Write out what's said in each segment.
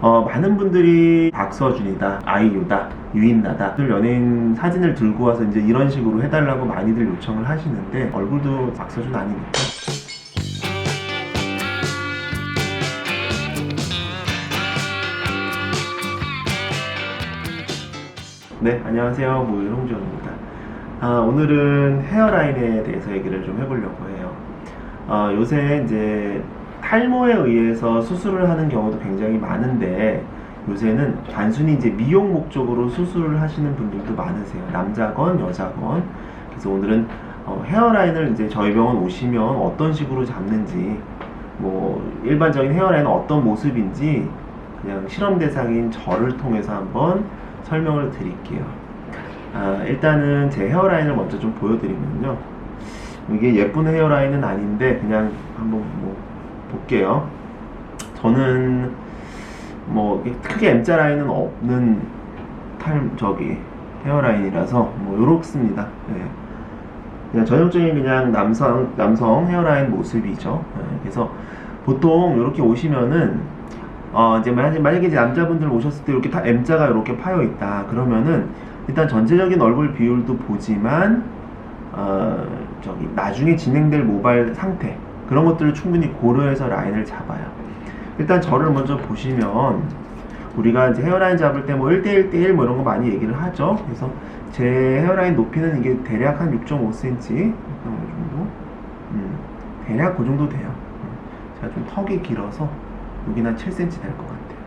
많은 분들이 박서준이다, 아이유다, 유인나다 연예인 사진을 들고 와서 이제 이런 식으로 해달라고 많이들 요청을 하시는데 얼굴도 박서준 아니니까. 네, 안녕하세요. 모유 홍지원입니다. 오늘은 헤어라인에 대해서 얘기를 좀 해보려고 해요. 요새 이제 탈모에 의해서 수술을 하는 경우도 굉장히 많은데 요새는 단순히 이제 미용 목적으로 수술을 하시는 분들도 많으세요. 남자건 여자건. 그래서 오늘은 헤어라인을 이제 저희 병원 오시면 어떤 식으로 잡는지, 뭐 일반적인 헤어라인은 어떤 모습인지 그냥 실험 대상인 저를 통해서 한번 설명을 드릴게요. 일단은 제 헤어라인을 먼저 좀 보여드리면요, 이게 예쁜 헤어라인은 아닌데 그냥 한번 뭐 볼게요. 저는 뭐 크게 M자 라인은 없는 헤어라인이라서 뭐 요렇습니다. 네. 그냥 전형적인 그냥 남성 헤어라인 모습이죠. 네. 그래서 보통 이렇게 오시면은 이제 만약에 이제 남자분들 오셨을 때 이렇게 다 M자가 이렇게 파여 있다 그러면은 일단 전체적인 얼굴 비율도 보지만 나중에 진행될 모발 상태 그런 것들을 충분히 고려해서 라인을 잡아요. 일단 저를 먼저 보시면 우리가 이제 헤어라인 잡을 때 뭐 1대1 대1 뭐 이런 거 많이 얘기를 하죠. 그래서 제 헤어라인 높이는 이게 대략 한 6.5cm 정도, 대략 그 정도 돼요. 제가 좀 턱이 길어서 여기는 한 7cm 될 것 같아요.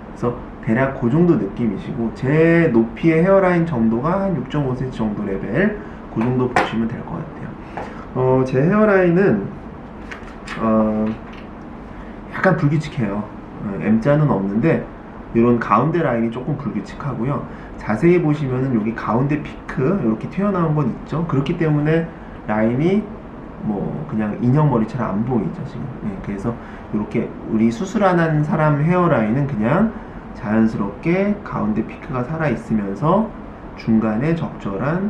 그래서 대략 그 정도 느낌이시고, 제 높이의 헤어라인 정도가 한 6.5cm 정도 레벨, 그 정도 보시면 될 것 같아요. 제 헤어라인은 약간 불규칙해요. M자는 없는데 이런 가운데 라인이 조금 불규칙하고요. 자세히 보시면은 여기 가운데 피크 이렇게 튀어나온 건 있죠. 그렇기 때문에 라인이 뭐 그냥 인형머리처럼 안 보이죠 지금. 그래서 이렇게 우리 수술 안 한 사람 헤어라인은 그냥 자연스럽게 가운데 피크가 살아 있으면서 중간에 적절한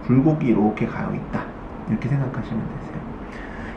굴곡이 이렇게 가요 있다, 이렇게 생각하시면 되세요.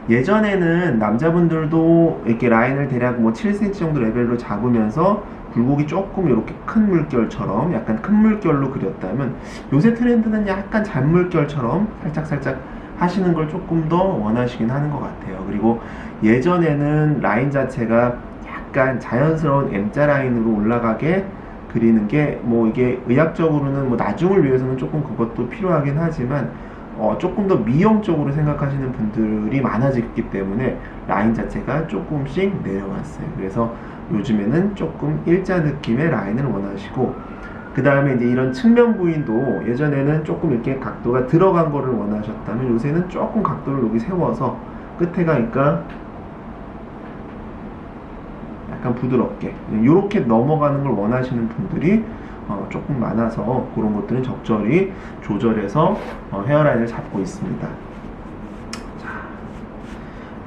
예전에는 남자분들도 이렇게 라인을 대략 뭐 7cm 정도 레벨로 잡으면서 굴곡이 조금 이렇게 큰 물결처럼 약간 큰 물결로 그렸다면, 요새 트렌드는 약간 잔물결처럼 살짝 하시는 걸 조금 더 원하시긴 하는 것 같아요. 그리고 예전에는 라인 자체가 약간 자연스러운 M자 라인으로 올라가게 그리는 게 뭐 이게 의학적으로는 뭐 나중을 위해서는 조금 그것도 필요하긴 하지만 조금 더 미용적으로 생각하시는 분들이 많아졌기 때문에 라인 자체가 조금씩 내려왔어요. 그래서 요즘에는 조금 일자 느낌의 라인을 원하시고, 그 다음에 이제 이런 측면 부위도 예전에는 조금 이렇게 각도가 들어간 거를 원하셨다면 요새는 조금 각도를 여기 세워서 끝에 가니까 약간 부드럽게 이렇게 넘어가는 걸 원하시는 분들이 조금 많아서 그런 것들은 적절히 조절해서 헤어라인을 잡고 있습니다. 자,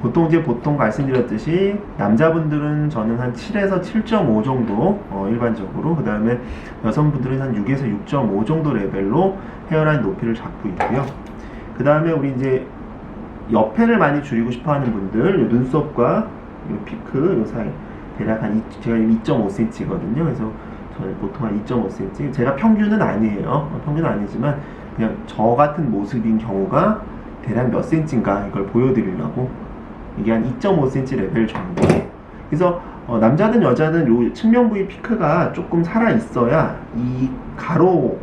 보통 말씀드렸듯이 남자분들은 저는 한 7에서 7.5 정도 일반적으로, 그 다음에 여성분들은 한 6에서 6.5 정도 레벨로 헤어라인 높이를 잡고 있고요. 그 다음에 우리 이제 옆에를 많이 줄이고 싶어하는 분들, 요 눈썹과 요 피크 요 사이 대략 제가 2.5cm거든요. 그래서 저는 보통 한 2.5cm, 제가 평균은 아니에요. 평균은 아니지만 그냥 저 같은 모습인 경우가 대략 몇 cm인가 이걸 보여드리려고, 이게 한 2.5cm 레벨 정도. 그래서 남자든 여자든 요 측면 부위 피크가 조금 살아 있어야 이 가로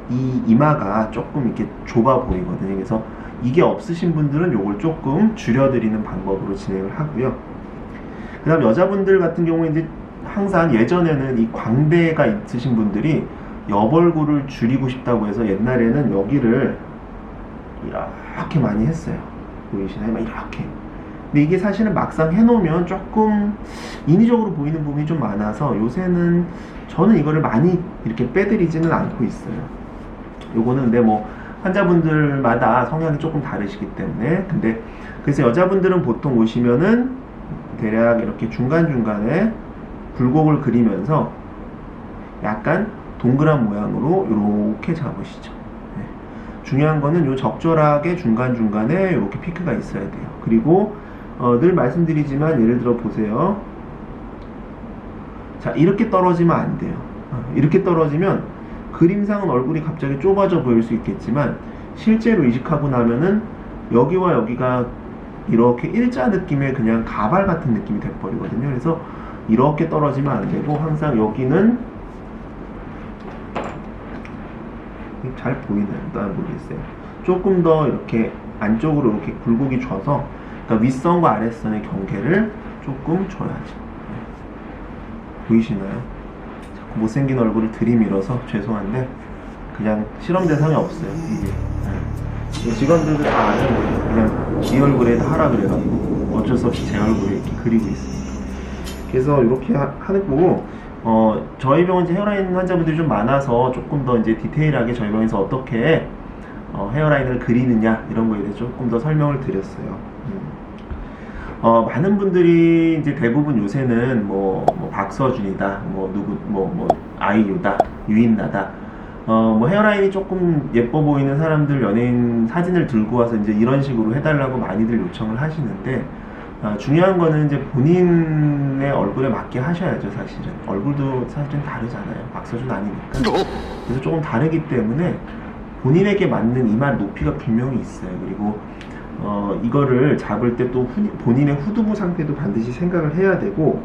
이 이마가 조금 이렇게 좁아 보이거든요. 그래서 이게 없으신 분들은 요걸 조금 줄여드리는 방법으로 진행을 하고요. 그 다음 여자분들 같은 경우에 이제 항상 예전에는 이 광대가 있으신 분들이 옆얼굴을 줄이고 싶다고 해서 옛날에는 여기를 이렇게 많이 했어요. 보이시나요? 이렇게. 근데 이게 사실은 막상 해놓으면 조금 인위적으로 보이는 부분이 좀 많아서 요새는 저는 이거를 많이 이렇게 빼드리지는 않고 있어요. 요거는 근데 뭐 환자분들마다 성향이 조금 다르시기 때문에. 근데 그래서 여자분들은 보통 오시면은 대략 이렇게 중간중간에 굴곡을 그리면서 약간 동그란 모양으로 이렇게 잡으시죠. 중요한 거는 요 적절하게 중간중간에 이렇게 피크가 있어야 돼요. 그리고 늘 말씀드리지만 예를 들어 보세요. 자, 이렇게 떨어지면 안 돼요. 이렇게 떨어지면 그림상은 얼굴이 갑자기 좁아져 보일 수 있겠지만 실제로 이식하고 나면은 여기와 여기가 이렇게 일자 느낌의 그냥 가발 같은 느낌이 돼버리거든요. 그래서 이렇게 떨어지면 안 되고 항상 여기는 잘 보이나요? 난 모르겠어요. 조금 더 이렇게 안쪽으로 이렇게 굴곡이 줘서 그러니까 윗선과 아랫선의 경계를 조금 줘야죠. 보이시나요? 자꾸 못생긴 얼굴을 들이밀어서 죄송한데 그냥 실험 대상이 없어요. 이게 직원들도 다 아는 거예요. 그냥 이 얼굴에 다 하라 그래가지고 어쩔 수 없이 제 얼굴에 이렇게 그리고 있으니까. 그래서 이렇게 하는 거고, 저희 병원 이제 헤어라인 환자분들이 좀 많아서 조금 더 이제 디테일하게 저희 병원에서 어떻게 헤어라인을 그리느냐 이런 거에 대해서 조금 더 설명을 드렸어요. 많은 분들이 이제 대부분 요새는 뭐 박서준이다, 뭐 아이유다, 유인나다, 뭐 헤어라인이 조금 예뻐 보이는 사람들 연예인 사진을 들고 와서 이제 이런 식으로 해달라고 많이들 요청을 하시는데, 중요한 거는 이제 본인의 얼굴에 맞게 하셔야죠. 사실은 얼굴도 사실은 다르잖아요. 박서준 아니니까. 그래서 조금 다르기 때문에 본인에게 맞는 이마 높이가 분명히 있어요. 그리고 이거를 잡을 때 또 본인의 후두부 상태도 반드시 생각을 해야 되고,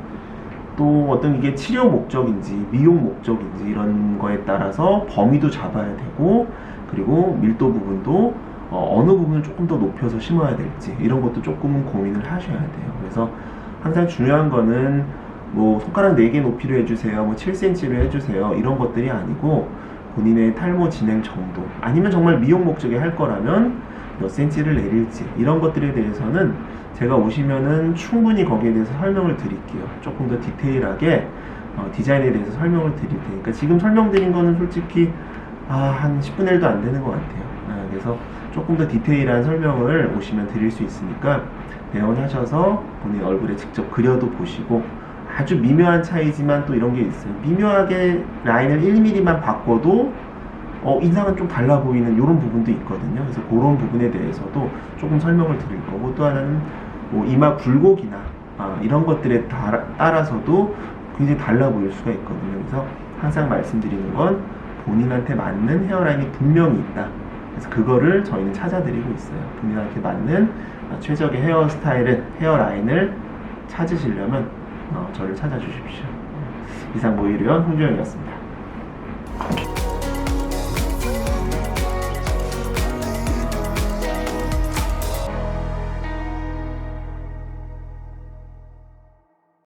또 어떤 이게 치료 목적인지 미용 목적인지 이런 거에 따라서 범위도 잡아야 되고, 그리고 밀도 부분도 어느 부분을 조금 더 높여서 심어야 될지 이런 것도 조금은 고민을 하셔야 돼요. 그래서 항상 중요한 거는 뭐 손가락 4개 높이로 해주세요, 뭐 7cm로 해주세요 이런 것들이 아니고, 본인의 탈모 진행 정도, 아니면 정말 미용 목적에 할 거라면 몇 cm를 내릴지 이런 것들에 대해서는 제가 오시면은 충분히 거기에 대해서 설명을 드릴게요. 조금 더 디테일하게 디자인에 대해서 설명을 드릴 테니까, 지금 설명드린 거는 솔직히 한 10분의 1도 안 되는 것 같아요. 그래서 조금 더 디테일한 설명을 오시면 드릴 수 있으니까 내원하셔서 본인 얼굴에 직접 그려도 보시고, 아주 미묘한 차이지만 또 이런 게 있어요. 미묘하게 라인을 1mm만 바꿔도 인상은 좀 달라 보이는 이런 부분도 있거든요. 그래서 그런 부분에 대해서도 조금 설명을 드릴 거고, 또 하나는 뭐 이마 굴곡이나 이런 것들에 따라서도 굉장히 달라 보일 수가 있거든요. 그래서 항상 말씀드리는 건 본인한테 맞는 헤어라인이 분명히 있다. 그래서 그거를 저희는 찾아드리고 있어요. 본인한테 맞는 최적의 헤어라인을 찾으시려면 저를 찾아주십시오. 이상 모의료원 홍주영이었습니다.